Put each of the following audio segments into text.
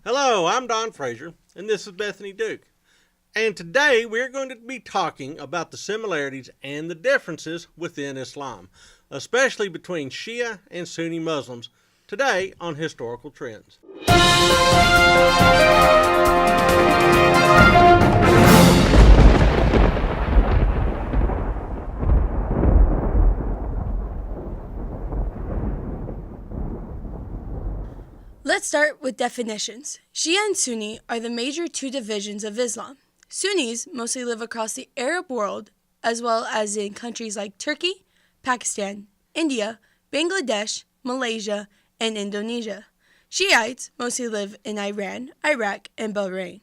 Hello, I'm Don Frazier, and this is Bethany Duke. And today we're going to be talking about the similarities and the differences within Islam, especially between Shia and Sunni Muslims, today on Historical Trends. Let's start with definitions. Shia and Sunni are the major two divisions of Islam. Sunnis mostly live across the Arab world, as well as in countries like Turkey, Pakistan, India, Bangladesh, Malaysia, and Indonesia. Shiites mostly live in Iran, Iraq, and Bahrain.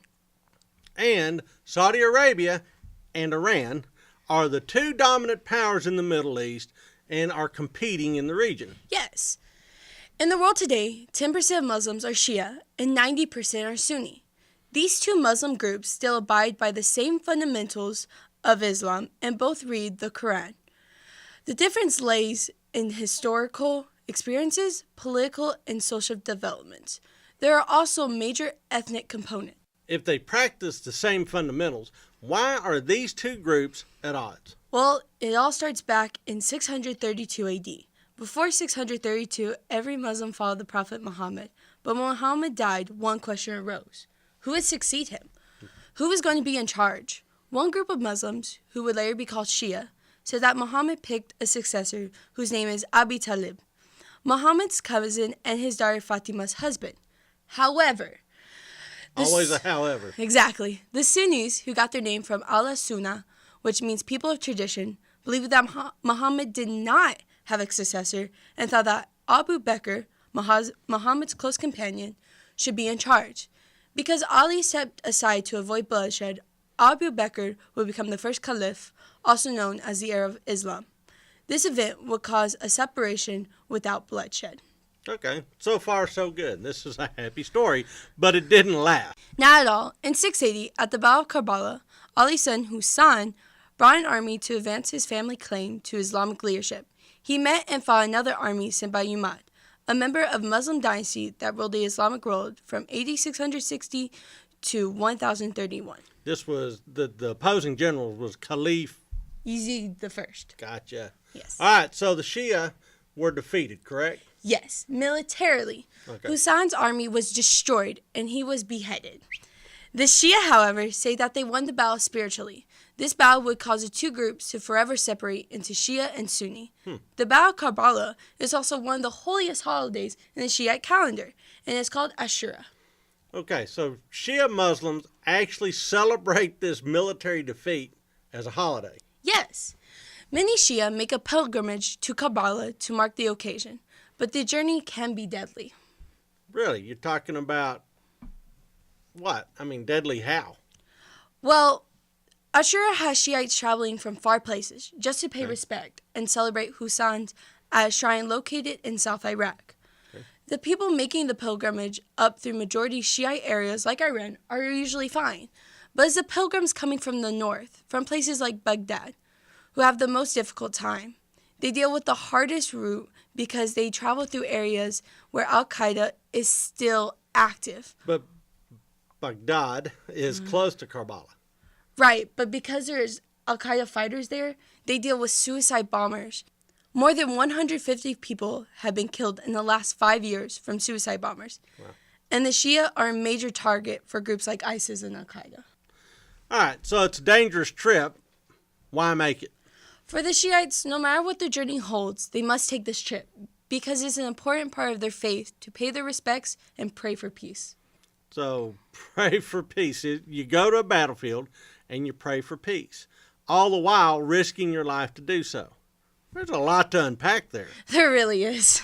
And Saudi Arabia and Iran are the two dominant powers in the Middle East and are competing in the region. Yes. In the world today, 10% of Muslims are Shia and 90% are Sunni. These two Muslim groups still abide by the same fundamentals of Islam and both read the Quran. The difference lays in historical experiences, political, and social developments. There are also major ethnic components. If they practice the same fundamentals, why are these two groups at odds? Well, it all starts back in 632 AD. Before 632, every Muslim followed the Prophet Muhammad. But when Muhammad died, one question arose. Who would succeed him? Who was going to be in charge? One group of Muslims, who would later be called Shia, said that Muhammad picked a successor whose name is Abi Talib, Muhammad's cousin and his daughter Fatima's husband. However... Always a however. Exactly. The Sunnis, who got their name from al-Sunnah, which means people of tradition, believed that Muhammad did not have a successor and thought that Abu Bakr, Muhammad's close companion, should be in charge. Because Ali stepped aside to avoid bloodshed, Abu Bakr would become the first caliph, also known as the era of Islam. This event would cause a separation without bloodshed. Okay, so far so good. This is a happy story, but it didn't last. Not at all. In 680, at the Battle of Karbala, Ali's son Husayn brought an army to advance his family claim to Islamic leadership. He met and fought another army sent by Umayyad, a member of Muslim dynasty that ruled the Islamic world from AD 660 to 1031. This was, the opposing general was Caliph Yazid the First. Gotcha. Yes. All right, so the Shia were defeated, correct? Yes, militarily. Okay. Husayn's army was destroyed and he was beheaded. The Shia, however, say that they won the battle spiritually. This battle would cause the two groups to forever separate into Shia and Sunni. The Battle of Karbala is also one of the holiest holidays in the Shiite calendar, and it's called Ashura. Okay, so Shia Muslims actually celebrate this military defeat as a holiday. Yes, many Shia make a pilgrimage to Karbala to mark the occasion, but the journey can be deadly. Really? You're talking about what? I mean, deadly how? Well, Ashura has Shiites traveling from far places just to pay respect and celebrate Husayn at a shrine located in South Iraq. Okay. The people making the pilgrimage up through majority Shiite areas like Iran are usually fine, but it's the pilgrims coming from the north, from places like Baghdad, who have the most difficult time. They deal with the hardest route because they travel through areas where al-Qaeda is still active. But Baghdad is close to Karbala. Right, but because there's al-Qaeda fighters there, they deal with suicide bombers. More than 150 people have been killed in the last 5 years from suicide bombers. Wow. And the Shia are a major target for groups like ISIS and al-Qaeda. All right, so it's a dangerous trip. Why make it? For the Shiites, no matter what their journey holds, they must take this trip because it's an important part of their faith to pay their respects and pray for peace. So pray for peace. You go to a battlefield and you pray for peace, all the while risking your life to do so. There's a lot to unpack there. There really is.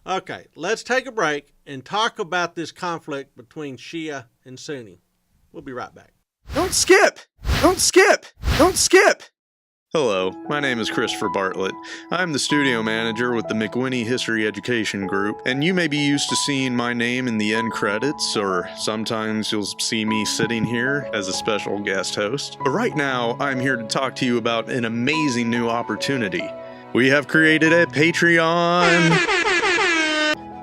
Okay, let's take a break and talk about this conflict between Shia and Sunni. We'll be right back. Don't skip! Don't skip! Don't skip! Hello, my name is Christopher Bartlett. I'm the studio manager with the McWhinney History Education Group, and you may be used to seeing my name in the end credits, or sometimes you'll see me sitting here as a special guest host. But right now, I'm here to talk to you about an amazing new opportunity. We have created a Patreon.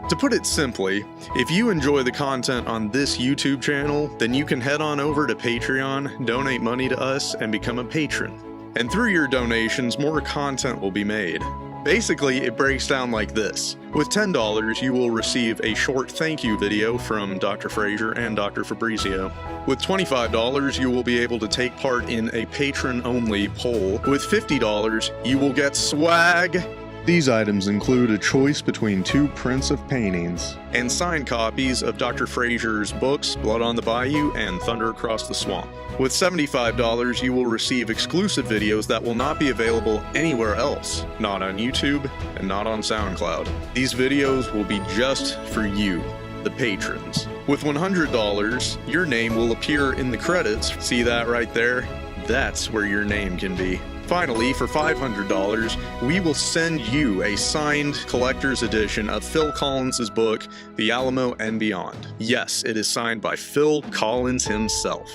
To put it simply, if you enjoy the content on this YouTube channel, then you can head on over to Patreon, donate money to us, and become a patron. And through your donations, more content will be made. Basically, it breaks down like this. With $10, you will receive a short thank you video from Dr. Frazier and Dr. Fabrizio. With $25, you will be able to take part in a patron-only poll. With $50, you will get swag. These items include a choice between 2 prints of paintings and signed copies of Dr. Frazier's books, Blood on the Bayou and Thunder Across the Swamp. With $75, you will receive exclusive videos that will not be available anywhere else, not on YouTube and not on SoundCloud. These videos will be just for you, the patrons. With $100, your name will appear in the credits. See that right there? That's where your name can be. Finally, for $500, we will send you a signed collector's edition of Phil Collins' book, The Alamo and Beyond. Yes, it is signed by Phil Collins himself.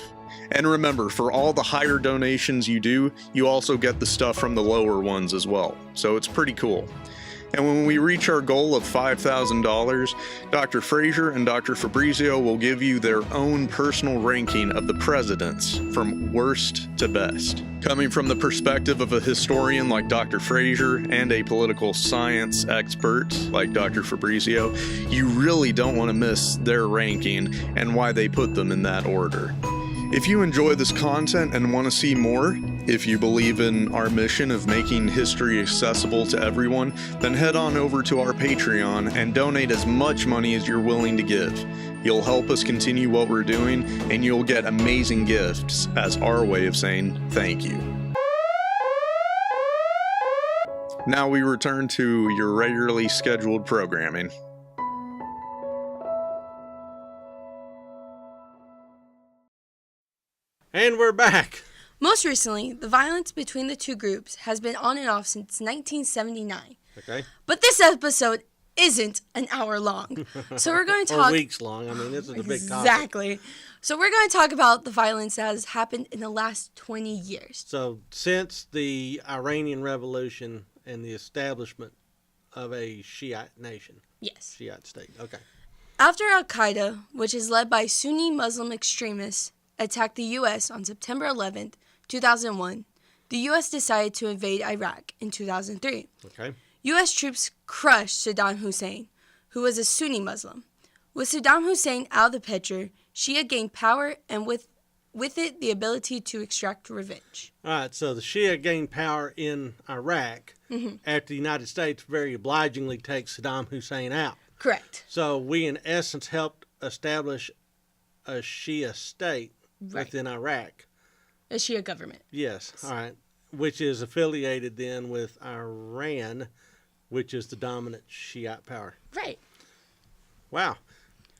And remember, for all the higher donations you do, you also get the stuff from the lower ones as well. So it's pretty cool. And when we reach our goal of $5,000, Dr. Frazier and Dr. Fabrizio will give you their own personal ranking of the presidents from worst to best. Coming from the perspective of a historian like Dr. Frazier and a political science expert like Dr. Fabrizio, you really don't want to miss their ranking and why they put them in that order. If you enjoy this content and want to see more, if you believe in our mission of making history accessible to everyone, then head on over to our Patreon and donate as much money as you're willing to give. You'll help us continue what we're doing, and you'll get amazing gifts as our way of saying thank you. Now we return to your regularly scheduled programming. And we're back. Most recently, the violence between the two groups has been on and off since 1979. Okay. But this episode isn't an hour long. So we're going to talk... Or weeks long. I mean, this is a big topic. Exactly. So we're going to talk about the violence that has happened in the last 20 years. So since the Iranian Revolution and the establishment of a Shiite nation. Yes. Shiite state. Okay. After al-Qaeda, which is led by Sunni Muslim extremists, attacked the U.S. on September 11th, 2001, the U.S. decided to invade Iraq in 2003. Okay. U.S. troops crushed Saddam Hussein, who was a Sunni Muslim. With Saddam Hussein out of the picture, Shia gained power and with it the ability to extract revenge. All right, so the Shia gained power in Iraq after the United States very obligingly takes Saddam Hussein out. Correct. So we, in essence, helped establish a Shia state Right. within Iraq. A Shia government. Yes, all right, which is affiliated then with Iran, which is the dominant Shiite power. Right. Wow,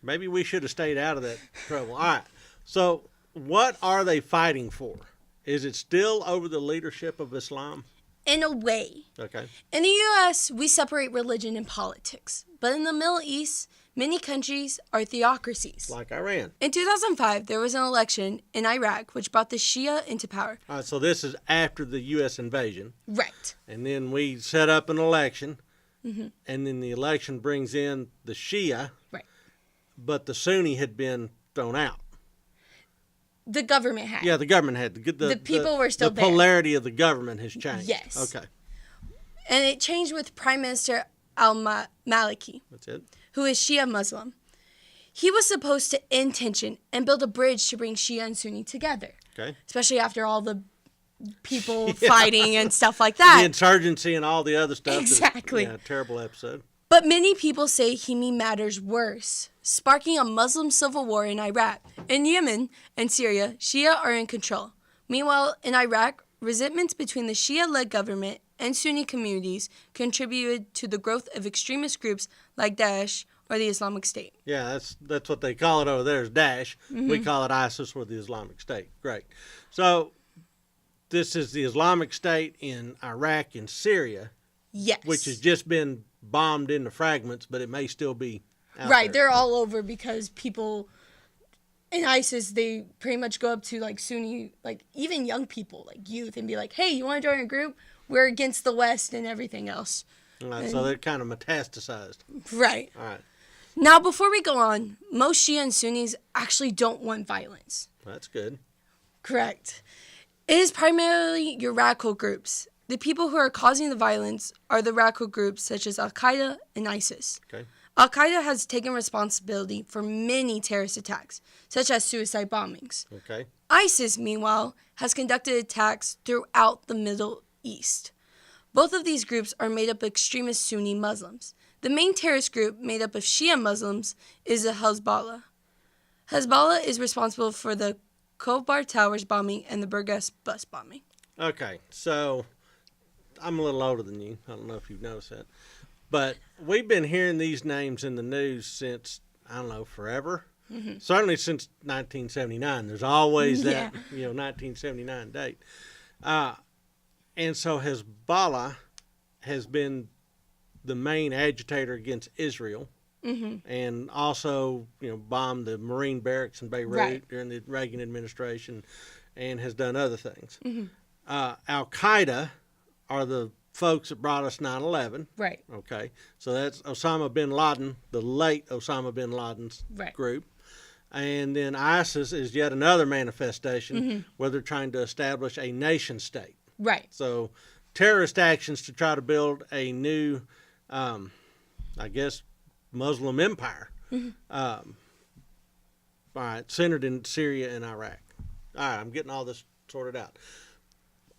maybe we should have stayed out of that trouble. All right, so what are they fighting for? Is it still over the leadership of Islam? In a way. Okay. In the U.S., we separate religion and politics. But in the Middle East, many countries are theocracies. Like Iran. In 2005, there was an election in Iraq which brought the Shia into power. All right, so this is after the U.S. invasion. Right. And then we set up an election, and then the election brings in the Shia, Right. but the Sunni had been thrown out. The government had. Yeah, the government had. The people were still the there. The polarity of the government has changed. Yes. Okay, And it changed with Prime Minister al-Maliki, that's it. who is Shia Muslim. He was supposed to end tension and build a bridge to bring Shia and Sunni together. Okay. Especially after all the people fighting and stuff like that. The insurgency and all the other stuff. Exactly. Yeah, terrible episode. But many people say he made matters worse, sparking a Muslim civil war in Iraq. In Yemen and Syria, Shia are in control. Meanwhile, in Iraq, resentments between the Shia-led government and Sunni communities contributed to the growth of extremist groups like Daesh or the Islamic State. Yeah, that's what they call it over there is Daesh. We call it ISIS or the Islamic State. Great. So this is the Islamic State in Iraq and Syria, Yes. which has just been bombed into fragments, but it may still be out Right, there. they're all over because people in ISIS, they pretty much go up to like Sunni, like even young people, like youth, and be like, hey, you want to join a group? We're against the West and everything else. All right, so they're kind of metastasized. Right. All right. Now, before we go on, most Shia and Sunnis actually don't want violence. That's good. Correct. It is primarily your radical groups. The people who are causing the violence are the radical groups such as Al-Qaeda and ISIS. Okay. Al-Qaeda has taken responsibility for many terrorist attacks, such as suicide bombings. Okay. ISIS, meanwhile, has conducted attacks throughout the Middle East. Both of these groups are made up of extremist Sunni Muslims. The main terrorist group, made up of Shia Muslims, is the Hezbollah. Hezbollah is responsible for the Khobar Towers bombing and the Burgas bus bombing. Okay, so I'm a little older than you. I don't know if you've noticed that. But we've been hearing these names in the news since, I don't know, forever. Mm-hmm. Certainly since 1979. There's always that, 1979 date. And so Hezbollah has been the main agitator against Israel. Mm-hmm. And also, bombed the Marine barracks in Beirut during the Reagan administration, and has done other things. Mm-hmm. Al-Qaeda are the folks that brought us 9/11. Right. Okay. So that's Osama bin Laden, the late Osama bin Laden's group. And then ISIS is yet another manifestation where they're trying to establish a nation state. Right. So terrorist actions to try to build a new, Muslim empire, all right, centered in Syria and Iraq. All right, I'm getting all this sorted out.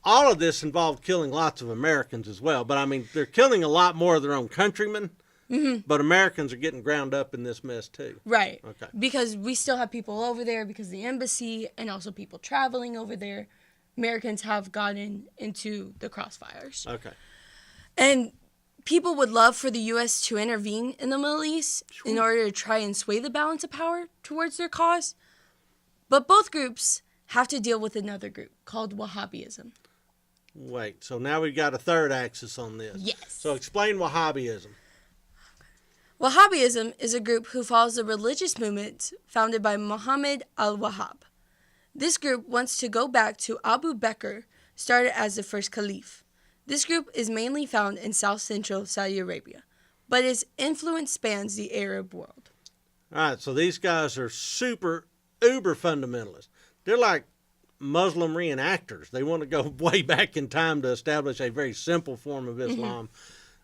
All of this involved killing lots of Americans as well, but I mean, they're killing a lot more of their own countrymen, but Americans are getting ground up in this mess too. Right. Okay. Because we still have people over there because of the embassy and also people traveling over there. Americans have gotten into the crossfires. Okay. And people would love for the U.S. to intervene in the Middle East in order to try and sway the balance of power towards their cause. But both groups have to deal with another group called Wahhabism. Wait, so now we've got a third axis on this. Yes. So explain Wahhabism. Wahhabism is a group who follows the religious movement founded by Muhammad al-Wahhab. This group wants to go back to Abu Bakr, started as the first caliph. This group is mainly found in south-central Saudi Arabia, but its influence spans the Arab world. All right, so these guys are uber fundamentalists. They're like Muslim reenactors. They want to go way back in time to establish a very simple form of Islam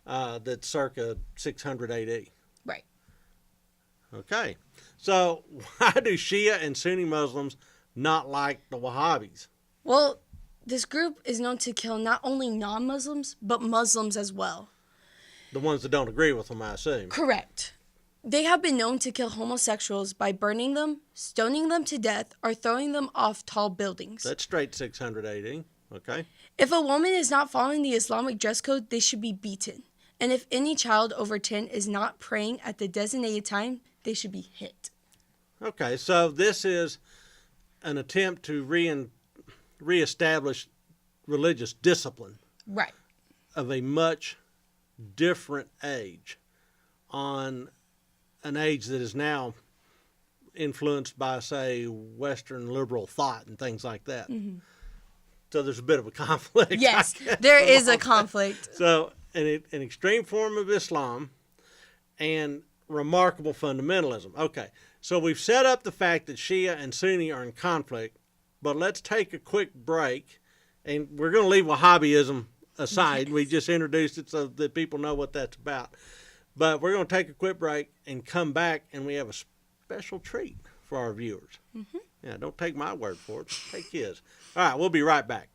that's circa 600 AD. Right. Okay, so why do Shia and Sunni Muslims not like the Wahhabis? Well, this group is known to kill not only non-Muslims, but Muslims as well. The ones that don't agree with them, I assume. Correct. They have been known to kill homosexuals by burning them, stoning them to death, or throwing them off tall buildings. That's straight 600 AD. Okay. If a woman is not following the Islamic dress code, they should be beaten. And if any child over 10 is not praying at the designated time, they should be hit. Okay, so this is an attempt to reestablish religious discipline. Right. Of a much different age, on an age that is now influenced by, say, Western liberal thought and things like that. Mm-hmm. So there's a bit of a conflict. Yes, there is a conflict. So an extreme form of Islam and remarkable fundamentalism. Okay, so we've set up the fact that Shia and Sunni are in conflict, but let's take a quick break, and we're going to leave Wahhabism aside. Yes. We just introduced it so that people know what that's about. But we're going to take a quick break and come back, and we have a special treat for our viewers. Mm-hmm. Yeah, don't take my word for it. Take his. All right, we'll be right back.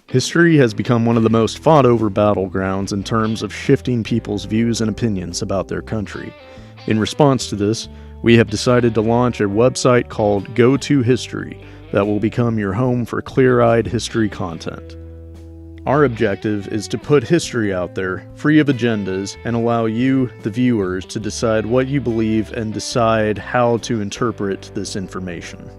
History has become one of the most fought-over battlegrounds in terms of shifting people's views and opinions about their country. In response to this, we have decided to launch a website called Go To History that will become your home for clear-eyed history content. Our objective is to put history out there, free of agendas, and allow you, the viewers, to decide what you believe and decide how to interpret this information.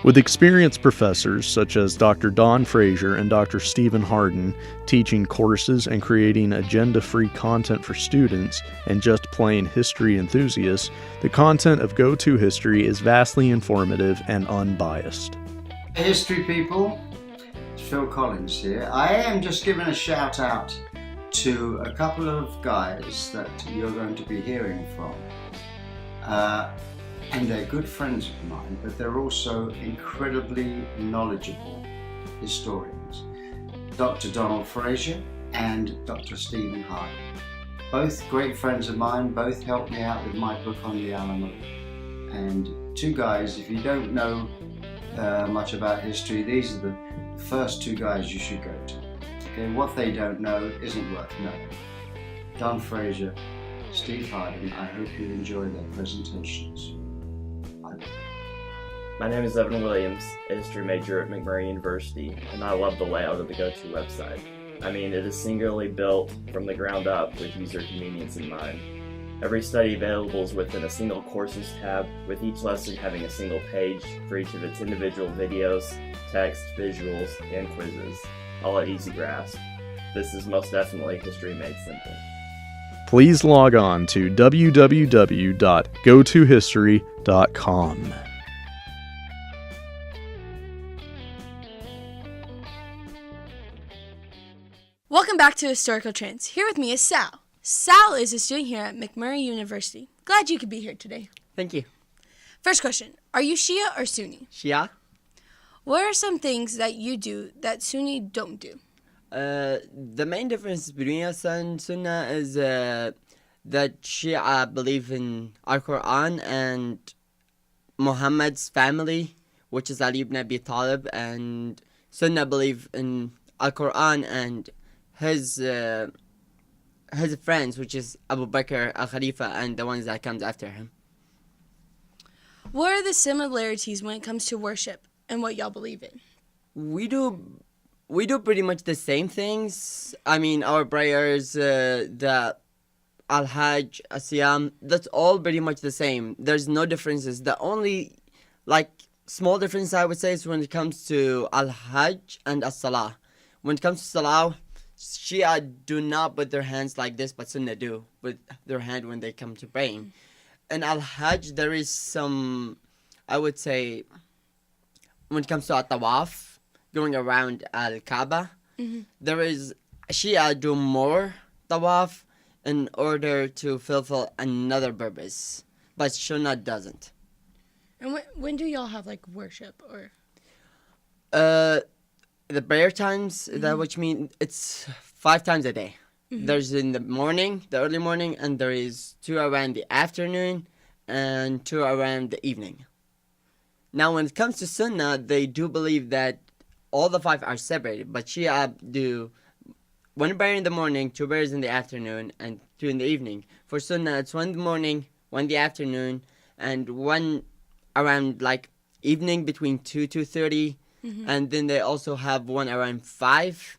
With experienced professors such as Dr. Don Frazier and Dr. Stephen Harden teaching courses and creating agenda-free content for students and just plain history enthusiasts, the content of Go-To History is vastly informative and unbiased. History people, it's Phil Collins here. I am just giving a shout out to a couple of guys that you're going to be hearing from. And they're good friends of mine, but they're also incredibly knowledgeable historians. Dr. Donald Frazier and Dr. Stephen Harden. Both great friends of mine, both helped me out with my book on the al-Maliki. And two guys, if you don't know much about history, these are the first two guys you should go to. Okay, what they don't know isn't worth knowing. Don Frazier, Steve Harden, I hope you enjoy their presentations. My name is Evan Williams, a history major at McMurray University, and I love the layout of the Go-To website. I mean, it is singularly built from the ground up with user convenience in mind. Every study available is within a single Courses tab, with each lesson having a single page for each of its individual videos, text, visuals, and quizzes, all at easy grasp. This is most definitely history made simple. Please log on to www.gotohistory.com. Welcome back to Historical Trends. Here with me is Sal. Sal is a student here at McMurray University. Glad you could be here today. Thank you. First question, are you Shia or Sunni? Shia? What are some things that you do that Sunni don't do? The main difference between us and Sunnah is that Shia believe in Al-Quran and Muhammad's family, which is Ali ibn Abi Talib, and Sunnah believe in Al-Quran and his friends, which is Abu Bakr al-Khalifa and the ones that comes after him. What are the similarities when it comes to worship and what y'all believe in? We do pretty much the same things. I mean, our prayers, the Al-Hajj, Asiyam, that's all pretty much the same. There's no differences. The only, small difference I would say is when it comes to Al-Hajj and As-Salah. When it comes to Salah, Shia do not put their hands like this, but Sunnah do with their hand when they come to praying. In Al-Hajj, there is some, I would say, when it comes to At-Tawaf, going around Al-Kaaba, there is, Shia do more Tawaf in order to fulfill another purpose, but Sunnah doesn't. And when do y'all have worship or? The prayer times, that which mean it's 5 times a day. There's in the morning, the early morning, and there is 2 around the afternoon and 2 around the evening. Now, when it comes to Sunnah, they do believe that all the 5 are separated, but Shia do 1 prayer in the morning, 2 prayers in the afternoon, and 2 in the evening. For Sunnah, it's 1 in the morning, 1 in the afternoon, and 1 around evening between 2:30. And then they also have 1 around 5.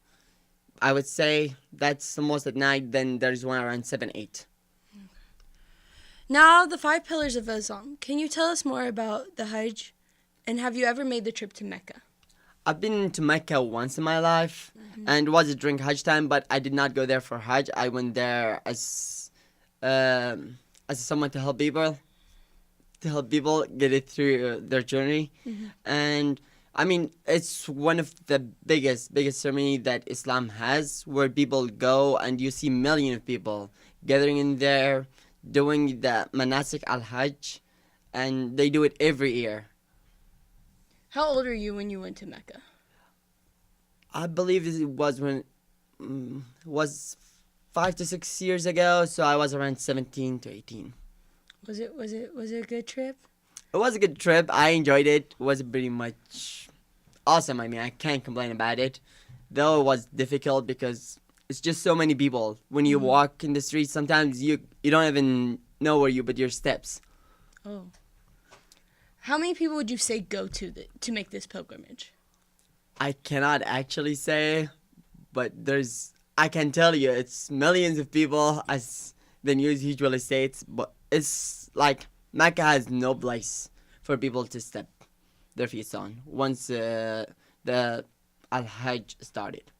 I would say that's the most at night. Then there's 1 around 7, 8. Okay. Now, the 5 pillars of Islam. Can you tell us more about the Hajj? And have you ever made the trip to Mecca? I've been to Mecca once in my life, and it was during Hajj time, but I did not go there for Hajj. I went there as someone to help people get it through their journey. And I mean, it's one of the biggest ceremony that Islam has, where people go and you see millions of people gathering in there, doing the manasik al-Hajj, and they do it every year. How old were you when you went to Mecca? I believe it was was 5 to 6 years ago, so I was around 17 to 18. Was it a good trip? It was a good trip. I enjoyed it. It was pretty much awesome. I mean, I can't complain about it. Though it was difficult because it's just so many people. When you walk in the streets, sometimes you don't even know where you put your steps. Oh. How many people would you say go to make this pilgrimage? I cannot actually say, but I can tell you it's millions of people, as the news usually states, but it's like Mecca has no place for people to step. their feasts on once the al-Hajj started.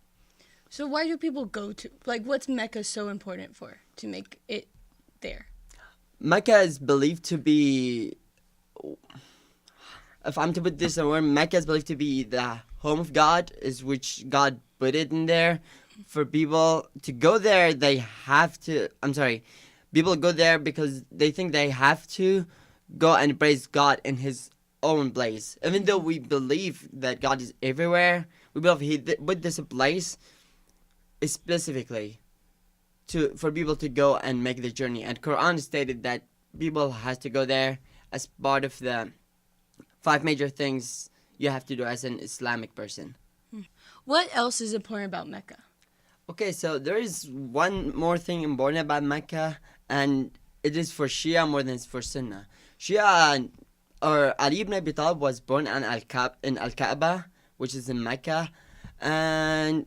So why do people go to, like, what's Mecca so important for to make it there? Mecca is believed to be, if I'm to put this in word, Mecca is believed to be the home of God, is which God put it in there. For people to go there, people go there because they think they have to go and praise God in His own place. Even though we believe that God is everywhere, we believe He put this place specifically for people to go and make the journey. And Quran stated that people has to go there as part of the 5 major things you have to do as an Islamic person. What else is important about Mecca? Okay, so there is one more thing important about Mecca, and it is for Shia more than it's for Sunnah. Shia, or Ali ibn Abi Talib, was born in al-Kaaba, which is in Mecca, and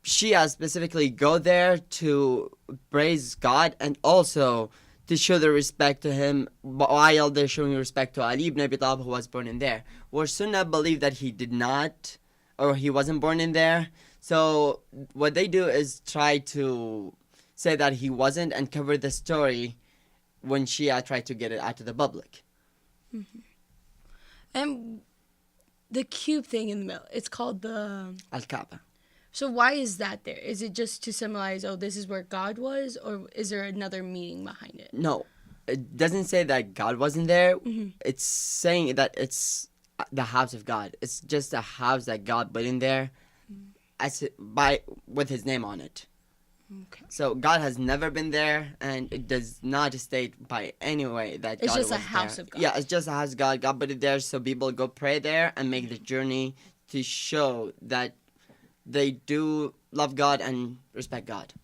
Shia specifically go there to praise God and also to show their respect to him while they're showing respect to Ali ibn Abi Talib, who was born in there. Where Sunnah believe that he did not, or he wasn't born in there. So what they do is try to say that he wasn't and cover the story when Shia tried to get it out to the public. Mm-hmm. And the cube thing in the middle, it's called the Al-Kaaba. So why is that there? Is it just to symbolize, oh, this is where God was? Or is there another meaning behind it? No, it doesn't say that God wasn't there. Mm-hmm. It's saying that it's the house of God. It's just a house that God put in there with His name on it. Okay. So God has never been there, and it does not state by any way that it's God just was a house there. of God. Yeah, it's just a house of God. God put it there so people go pray there and make the journey to show that they do love God and respect God,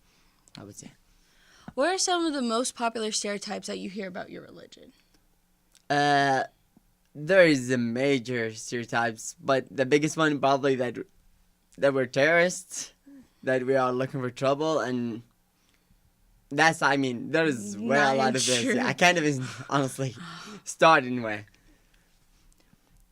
I would say. What are some of the most popular stereotypes that you hear about your religion? There is a major stereotypes, but the biggest one probably that we're terrorists, that we are looking for trouble, and there is way a lot of this. I can't even honestly start anywhere.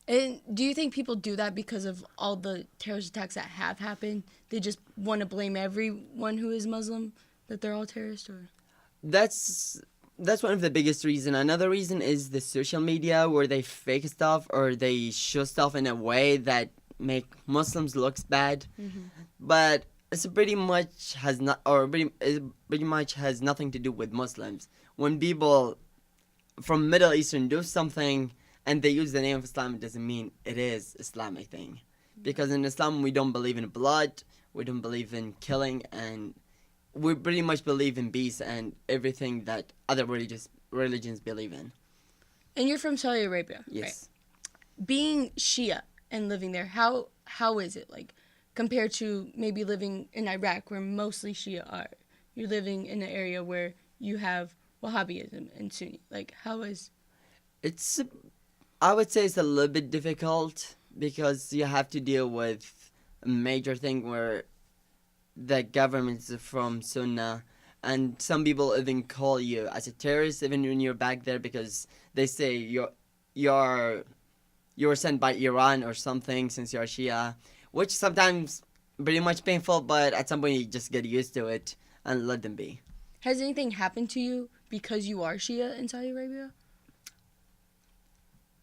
And do you think people do that because of all the terrorist attacks that have happened? They just want to blame everyone who is Muslim, that they're all terrorists? Or That's one of the biggest reasons. Another reason is the social media, where they fake stuff or they show stuff in a way that make Muslims look bad. Mm-hmm. But it's pretty much has nothing to do with Muslims. When people from Middle Eastern do something and they use the name of Islam, it doesn't mean it is Islamic thing. Because in Islam, we don't believe in blood, we don't believe in killing, and we pretty much believe in peace and everything that other religions believe in. And you're from Saudi Arabia, yes. Right? Being Shia and living there, how is it, like, compared to maybe living in Iraq, where mostly Shia are? You're living in an area where you have Wahhabism and Sunni. Like, how is... I would say it's a little bit difficult because you have to deal with a major thing where the government's from Sunnah, and some people even call you as a terrorist even when you're back there because they say you were sent by Iran or something since you're Shia, which sometimes pretty much painful, but at some point you just get used to it and let them be. Has anything happened to you because you are Shia in Saudi Arabia?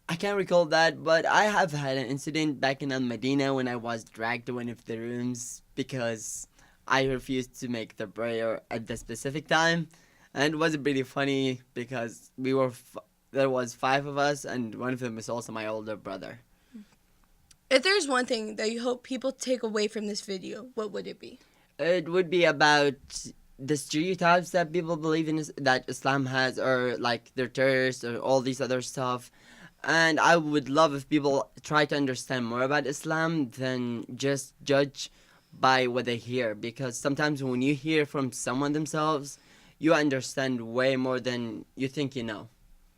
I can't recall that, but I have had an incident back in Al-Madinah when I was dragged to one of the rooms because I refused to make the prayer at the specific time. And it was pretty funny because there was 5 of us, and one of them is also my older brother. If there's one thing that you hope people take away from this video, what would it be? It would be about the stereotypes that people believe in that Islam has, or like they're terrorists or all these other stuff. And I would love if people try to understand more about Islam than just judge by what they hear. Because sometimes when you hear from someone themselves, you understand way more than you think you know.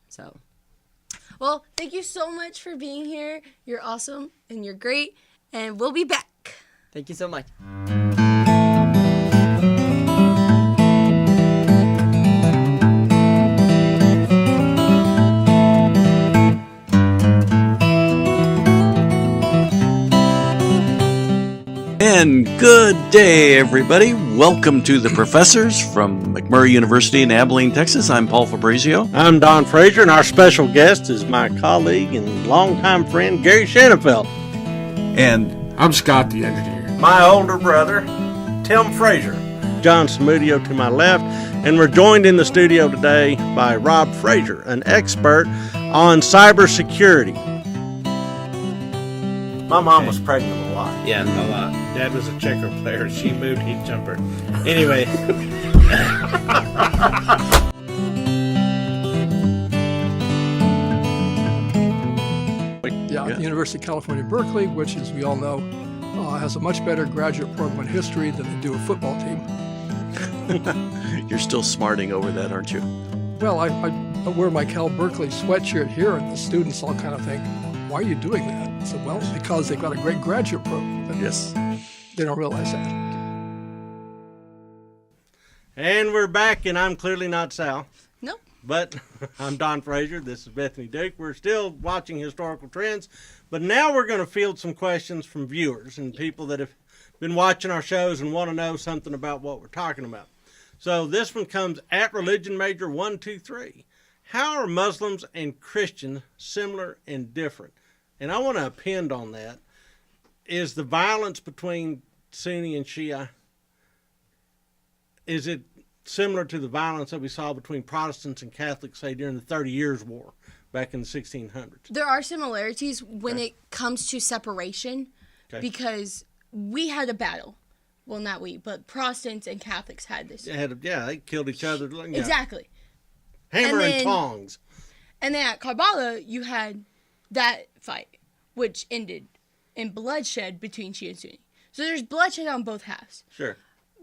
So, well, thank you so much for being here. You're awesome and you're great. And we'll be back. Thank you so much. And good day, everybody. Welcome to The Professors from McMurray University in Abilene, Texas. I'm Paul Fabrizio. I'm Don Frazier, and our special guest is my colleague and longtime friend, Gary Shanafelt. And I'm Scott, the engineer. My older brother, Tim Frazier. John Samudio to my left, and we're joined in the studio today by Rob Frazier, an expert on cybersecurity. My mom was pregnant a lot. Yeah, a lot. Dad was a checker player. She moved, he'd jump her. Anyway. The University of California, Berkeley, which, as we all know, has a much better graduate program in history than they do a football team. you're still smarting over that, aren't you? Well, I wear my Cal Berkeley sweatshirt here, and the students all kind of think, why are you doing that? I said, well, because they've got a great graduate program. But Yes. they don't realize that. And we're back, and I'm clearly not Sal. Nope. But I'm Don Frazier. This is Bethany Duke. We're still watching historical trends, but now we're going to field some questions from viewers and people that have been watching our shows and want to know something about what we're talking about. So this one comes at Religion Major 123. How are Muslims and Christians similar and different? And I want to append on that. Is the violence between Sunni and Shia, is it similar to the violence that we saw between Protestants and Catholics, say, during the 30 Years' War back in the 1600s? There are similarities when it comes to separation, because we had a battle. Well, not we, but Protestants and Catholics had this. They killed each other. Exactly. Hammer and tongs. And then at Karbala, you had that fight, which ended in bloodshed between Shia and Sunni. So there's bloodshed on both halves. Sure.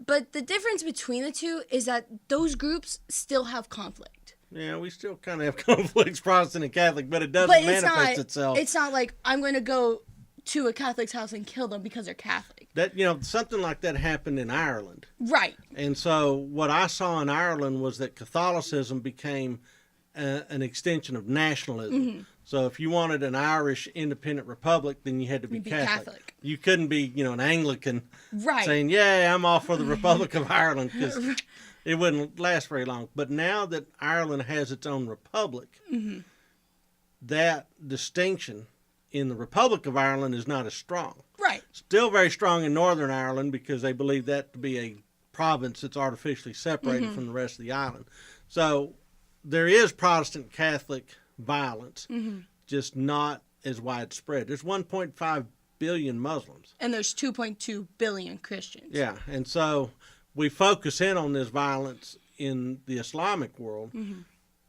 But the difference between the two is that those groups still have conflict. Yeah, we still kind of have conflicts, Protestant and Catholic, but it doesn't manifest itself. It's not like I'm going to go to a Catholic's house and kill them because they're Catholic. That, something like that happened in Ireland. Right. And so what I saw in Ireland was that Catholicism became an extension of nationalism. Mm-hmm. So if you wanted an Irish independent republic, then you had to be Catholic. You couldn't be, an Anglican saying, yeah, I'm all for the Republic of Ireland, because it wouldn't last very long. But now that Ireland has its own republic, that distinction in the Republic of Ireland is not as strong. Right. Still very strong in Northern Ireland, because they believe that to be a province that's artificially separated from the rest of the island. So there is Protestant Catholic violence, just not as widespread. There's 1.5 billion Muslims. And there's 2.2 billion Christians. Yeah, and so we focus in on this violence in the Islamic world,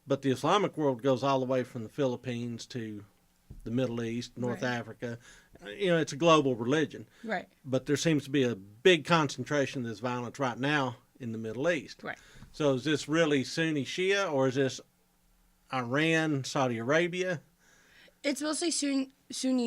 but the Islamic world goes all the way from the Philippines to the Middle East, North Africa. It's a global religion. Right. But there seems to be a big concentration of this violence right now in the Middle East. Right. So is this really Sunni Shia, or is this Iran, Saudi Arabia? It's mostly Sunni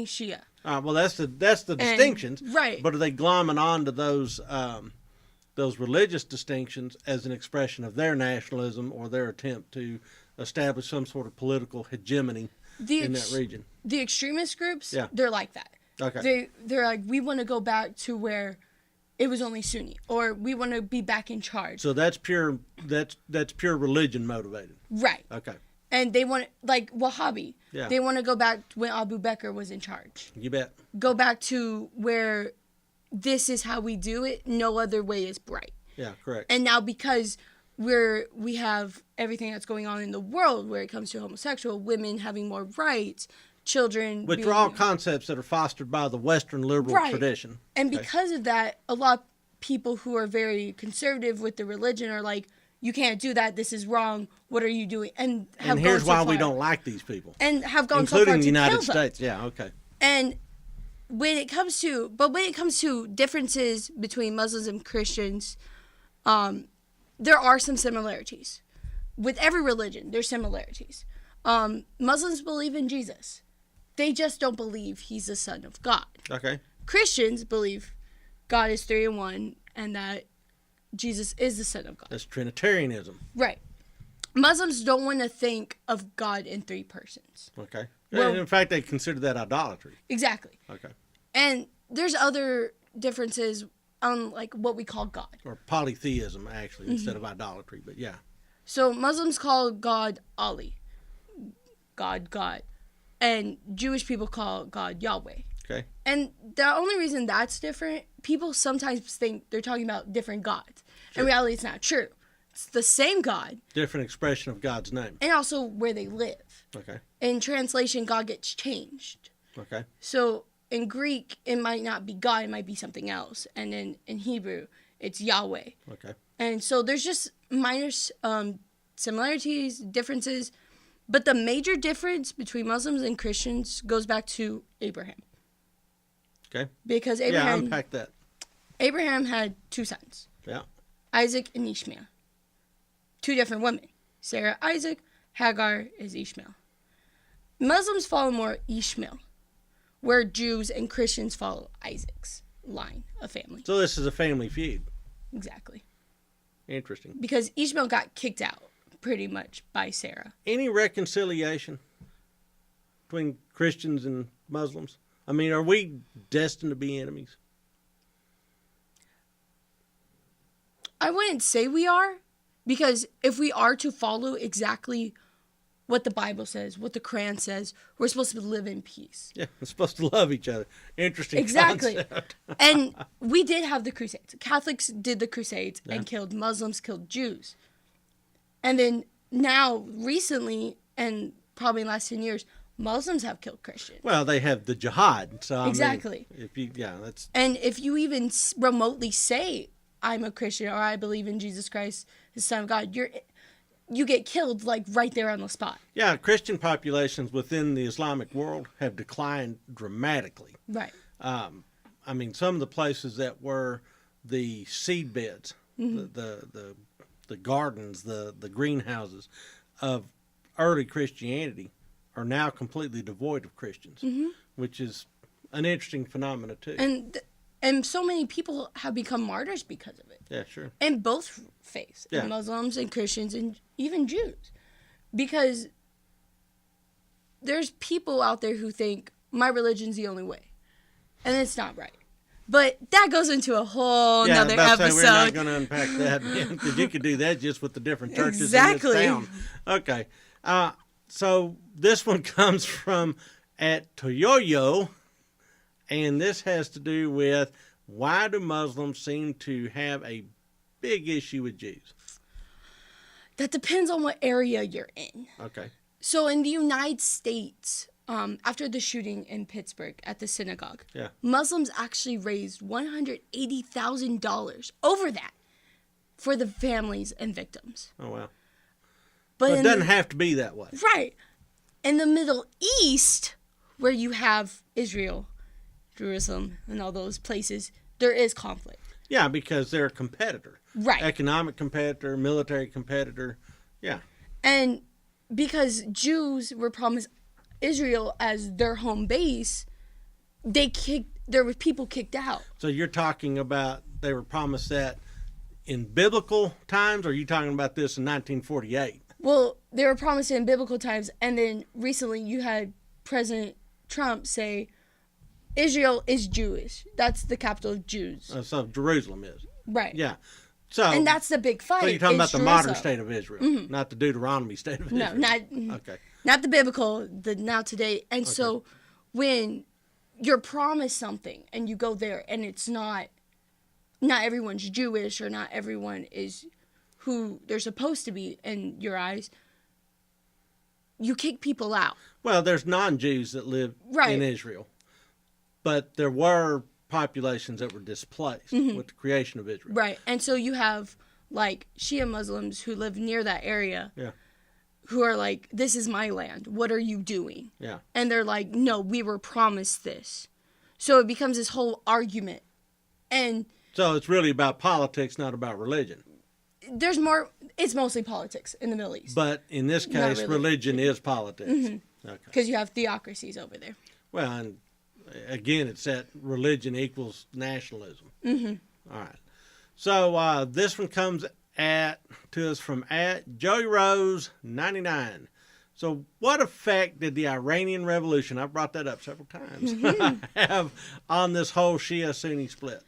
Shia. Well, that's the distinctions. Right. But are they glomming on to those religious distinctions as an expression of their nationalism or their attempt to establish some sort of political hegemony in that region? The extremist groups, they're like that. Okay. They're like, we want to go back to where it was only Sunni, or we want to be back in charge. So that's pure religion motivated. Right. Okay. And they want, like Wahhabi, they want to go back when Abu Bakr was in charge. You bet. Go back to where this is how we do it. No other way is right. Yeah, correct. And now because we have everything that's going on in the world where it comes to homosexual, women having more rights, children. Which are all concepts that are fostered by the Western liberal tradition. And because of that, a lot of people who are very conservative with the religion are like, you can't do that. This is wrong. What are you doing? And here's why we don't like these people. And have gone so far to including the United kill them. States. Yeah, okay. And when it comes to differences between Muslims and Christians, there are some similarities. With every religion, there's similarities. Muslims believe in Jesus. They just don't believe he's the Son of God. Okay. Christians believe God is 3 in 1 and that Jesus is the Son of God. That's Trinitarianism. Right. Muslims don't want to think of God in 3 persons. Okay. Well, in fact, they consider that idolatry. Exactly. Okay. And there's other differences on like what we call God. Or polytheism, actually, instead of idolatry. But yeah. So Muslims call God Ali, God. And Jewish people call God Yahweh. Okay. And the only reason that's different, people sometimes think they're talking about different gods. Sure. In reality, it's not true. It's the same God. Different expression of God's name. And also where they live. Okay. In translation, God gets changed. Okay. So in Greek, it might not be God, it might be something else. And then in Hebrew, it's Yahweh. Okay. And so there's just minor similarities, differences. But the major difference between Muslims and Christians goes back to Abraham. Okay. Because Yeah, unpack that. Abraham had 2 sons, Yeah. Isaac and Ishmael. 2 different women. Sarah, Isaac, Hagar is Ishmael. Muslims follow more Ishmael, where Jews and Christians follow Isaac's line of family. So this is a family feud. Exactly. Interesting. Because Ishmael got kicked out pretty much by Sarah. Any reconciliation between Christians and Muslims? I mean, are we destined to be enemies? I wouldn't say we are, because if we are to follow exactly what the Bible says, what the Quran says, we're supposed to live in peace. Yeah, we're supposed to love each other. Interesting Exactly. concept. And we did have the Crusades. Catholics did the Crusades Yeah. and killed Muslims, killed Jews. And then now, recently, and probably in the last 10 years, Muslims have killed Christians. Well, they have the jihad. So Exactly. I mean, if you, yeah, that's And if you even remotely say, I'm a Christian or I believe in Jesus Christ, the Son of God, you get killed like right there on the spot. yeah. Christian populations within the Islamic world have declined dramatically. Right. I mean, some of the places that were the seed beds, the gardens, the greenhouses of early Christianity are now completely devoid of Christians, which is an interesting phenomena too. And so many people have become martyrs because of it. Yeah, sure. In both faiths, Yeah. Muslims and Christians and even Jews. Because there's people out there who think my religion's the only way. And it's not right. But that goes into a whole Yeah, nother about to say, episode. we're not going to unpack that, because you could do that just with the different churches Exactly. in this town. Okay. So this one comes from at Toyoyo, and this has to do with why do Muslims seem to have a big issue with Jews? That depends on what area you're in. Okay. So in the United States, after the shooting in Pittsburgh at the synagogue, Yeah. Muslims actually raised $180,000 over that for the families and victims. Oh, wow. But It in doesn't have to be that way. Right. In the Middle East, where you have Israel, Jerusalem, and all those places, there is conflict. Yeah, because they're a competitor. Right. Economic competitor, military competitor. Yeah. And because Jews were promised Israel as their home base, there were people kicked out. So you're talking about they were promised that in biblical times, or are you talking about this in 1948? Well, they were promised in biblical times, and then recently you had President Trump say Israel is Jewish. That's the capital of Jews. So Jerusalem is. Right. Yeah. So And that's the big fight. So you're talking is about the modern Jerusalem. state of Israel, not the Deuteronomy state of No, Israel. not Okay. not the biblical, the now today. And so when you're promised something and you go there and it's not everyone's Jewish or not everyone is who they're supposed to be in your eyes, you kick people out. Well, there's non-Jews that live Right. in Israel, but there were populations that were displaced with the creation of Israel. Right. And so you have like Shia Muslims who live near that area Yeah. who are like, this is my land. What are you doing? Yeah. And they're like, no, we were promised this. So it becomes this whole argument. And So it's really about politics, not about religion. there's more, it's mostly politics in the Middle East. But in this Not case, really. religion is politics. Okay. Because you have theocracies over there. Well, and again, it's that religion equals nationalism. All right. So this one comes to us from Joey Rose 99. So what effect did the Iranian Revolution, I've brought that up several times, have on this whole Shia-Sunni split?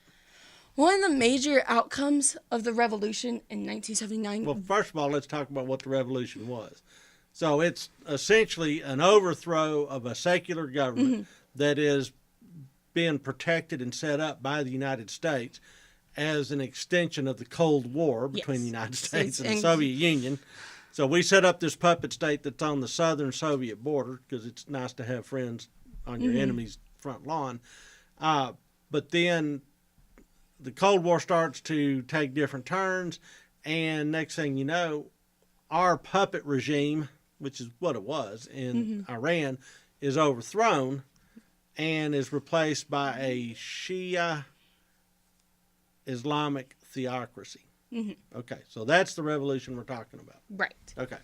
One of the major outcomes of the revolution in 1979. Well, first of all, let's talk about what the revolution was. So it's essentially an overthrow of a secular government that is being protected and set up by the United States as an extension of the Cold War between the United States and the Soviet Union. So we set up this puppet state that's on the southern Soviet border because it's nice to have friends on your enemy's front lawn. But then the Cold War starts to take different turns, and next thing you know, our puppet regime, which is what it was in Iran, is overthrown and is replaced by a Shia Islamic theocracy. Okay, so that's the revolution we're talking about. Right. Okay.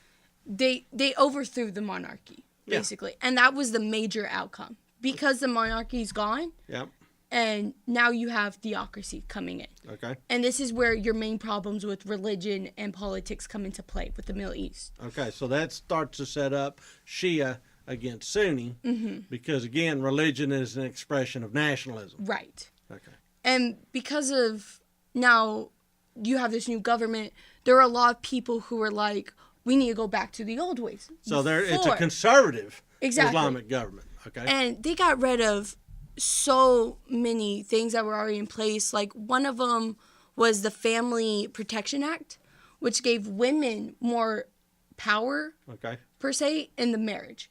They overthrew the monarchy, basically. And that was the major outcome. Because the monarchy's gone, and now you have theocracy coming in. Okay. And this is where your main problems with religion and politics come into play with the Middle East. Okay, so that starts to set up Shia against Sunni because, again, religion is an expression of nationalism. Right. Okay. And because of now you have this new government, there are a lot of people who are like, we need to go back to the old ways. So it's a conservative Exactly. Islamic government. Okay. And they got rid of so many things that were already in place. Like one of them was the Family Protection Act, which gave women more power, per se, in the marriage.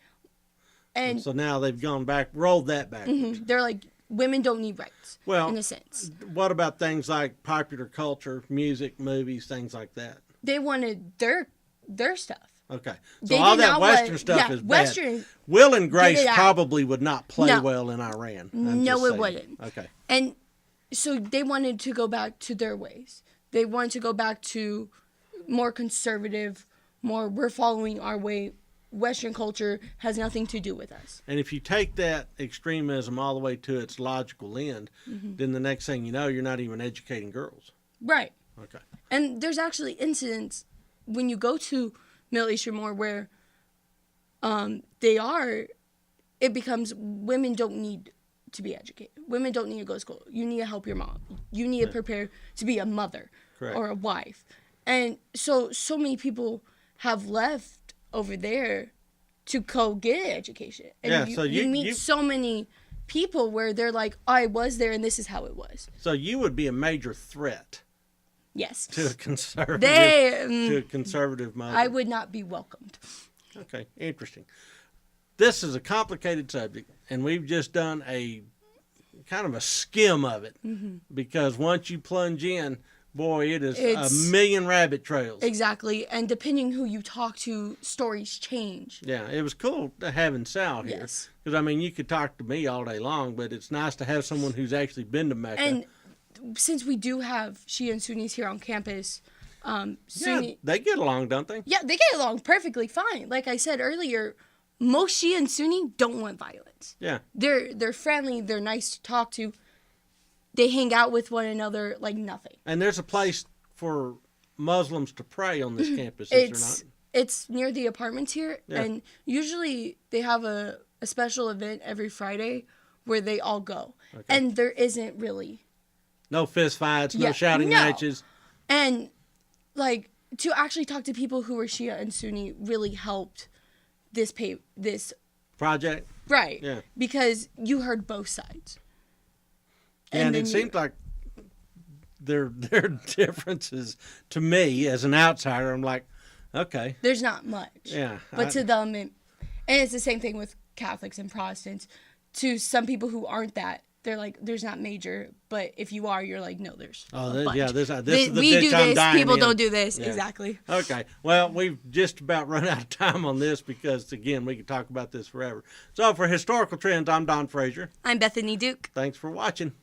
And so now they've gone back, rolled that back. They're like, women don't need rights, in a sense. What about things like popular culture, music, movies, things like that? They wanted their stuff. Okay. So They all did that not Western want- stuff yeah, is Western- bad. Will and Grace it out. probably would not play No. well in Iran. No, it wouldn't. Okay. And so they wanted to go back to their ways. They wanted to go back to more conservative, more we're following our way. Western culture has nothing to do with us. And if you take that extremism all the way to its logical end, then the next thing you know, you're not even educating girls. Right. Okay. And there's actually incidents when you go to Middle Eastern more where it becomes women don't need to be educated. Women don't need to go to school. You need to help your mom. You need to prepare to be a mother or a wife. And so many people have left over there to go get an education. And you meet so many people where they're like, I was there and this is how it was. So you would be a major threat. Yes. To a conservative, mother. I would not be welcomed. Okay, interesting. This is a complicated subject, and we've just done a kind of a skim of it because once you plunge in, boy, it's a million rabbit trails. Exactly, and depending who you talk to, stories change. Yeah, it was cool having Sal here. Yes. Because, I mean, you could talk to me all day long, but it's nice to have someone who's actually been to Mecca. And since we do have Shia and Sunnis here on campus, Sunni... they get along, don't they? Yeah, they get along perfectly fine. Like I said earlier, most Shia and Sunni don't want violence. Yeah. They're friendly, they're nice to talk to. They hang out with one another like nothing. And there's a place for Muslims to pray on this campus, is there not? It's near the apartments here, and usually they have a special event every Friday where they all go. Okay. And there isn't really... No fist fights, no shouting matches. And, like, to actually talk to people who were Shia and Sunni really helped this project. Right. Yeah. Because you heard both sides. And it seemed like their differences to me as an outsider. I'm like, okay. There's not much. Yeah. But to them, and it's the same thing with Catholics and Protestants. To some people who aren't that, they're like, there's not major, but if you are, you're like, no, there's a bunch. This is the we ditch do I'm this, dying people in. don't do this. Yeah. Exactly. Okay. Well, we've just about run out of time on this because, again, we could talk about this forever. So for Historical Trends, I'm Don Frazier. I'm Bethany Duke. Thanks for watching.